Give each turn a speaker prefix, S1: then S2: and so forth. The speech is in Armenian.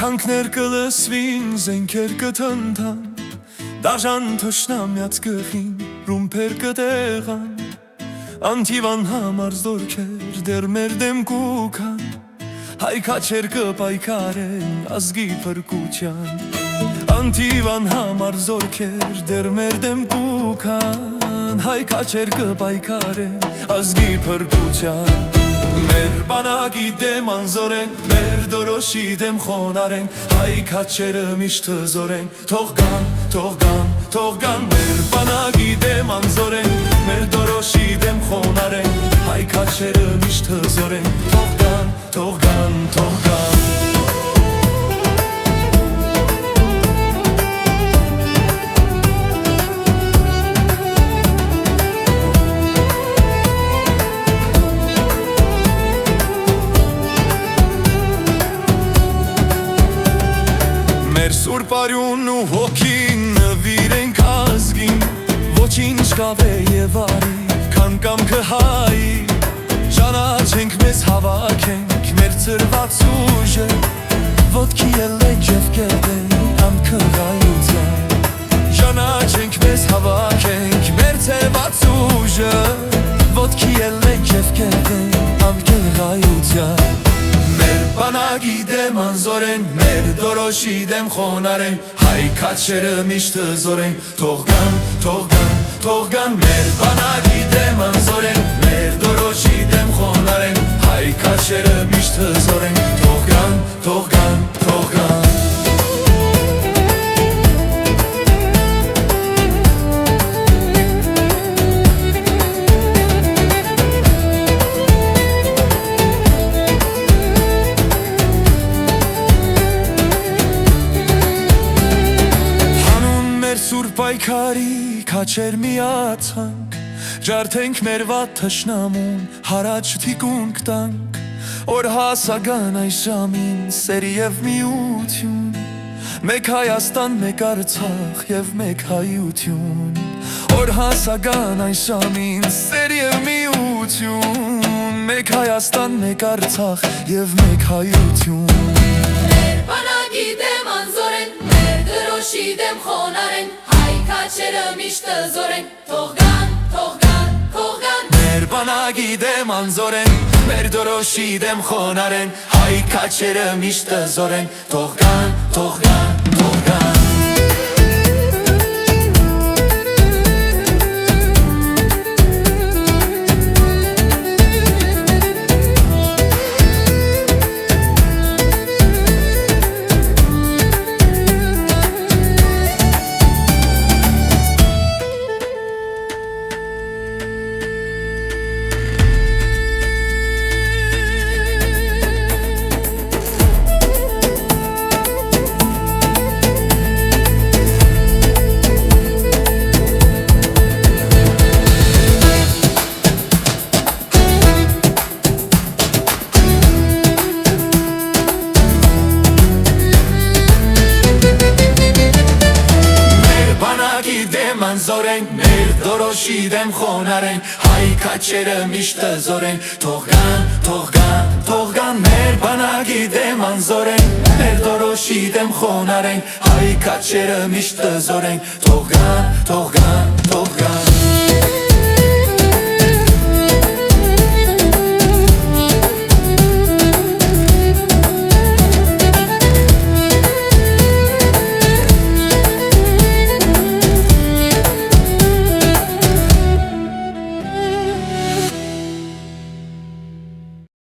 S1: Չանքներ կլսվին, զենքեր կթնդան, դաժան թշնամյաց գխին, ռումբեր կտեղան, անթիվան համար զորքեր դեր մեր դեմ կուքան, հայքաչեր կպայքարեն ազգի փրկության, անթիվան համար զորքեր դեր մեր դեմ կուքան, հայքաչեր կպայքարեն ազգի փրկության. Մեր բանակի դեմ անզոր են, մեր դորոշի դեմ խոնար են, հայքաչերը միշտ հզոր են, թող գան, թող գան, թող գան. Մեր բանակի դեմ անզոր են, մեր դորոշի դեմ խոնար են, հայքաչերը միշտ հզոր են, թող գան, թող գան, թող գան. Մեր սուրբ արյունն ու հոգին նվիրենք ազգին, ոչինչ կավե և արի, քան կամքը հայի, ճանաչենք մեզ հավաքենք, մեր ծրված ուժը, ոտքի ելենք և կերտենք ամքղայության, ճանաչենք մեզ հավաքենք, մեր ծրված ուժը, ոտքի ելենք և կերտենք ամքղայության. Մեր բանակի դեմ անզոր են, մեր դորոշի դեմ խոնար են, հայքաչերը միշտ հզոր են, թող գան, թող գան, թող գան. Մեր բանակի դեմ անզոր են, մեր դորոշի դեմ խոնար են, հայքաչերը միշտ հզոր են, թող գան, թող գան, թող գան. Սուրբ պայքարի քաչեր միացանք, ջարդենք մեր վատ թշնամուն, հարաճ թիկունք տանք, որ հասագան այս ժամին սերի և միություն, մեկ Հայաստան, մեկ Արցախ և մեկ հայություն, որ հասագան այս ժամին սերի և միություն, մեկ Հայաստան, մեկ Արցախ և մեկ հայություն.
S2: Մեր բանակի դեմ անզոր են, մեր դրոշի դեմ խոնար են, հայքաչերը միշտ հզոր են, թող գան, թող գան, թող գան.
S1: Մեր բանակի դեմ անզոր են, մեր դրոշի դեմ խոնար են, հայքաչերը միշտ հզոր են, թող գան, թող գան, թող գան. Անզոր են, մեր դորոշի դեմ խոնար են, հայքաչերը միշտ հզոր են, թող գան, թող գան, թող գան. Մեր բանակի դեմ անզոր են, մեր դորոշի դեմ խոնար են, հայքաչերը միշտ հզոր են, թող գան, թող գան, թող գան.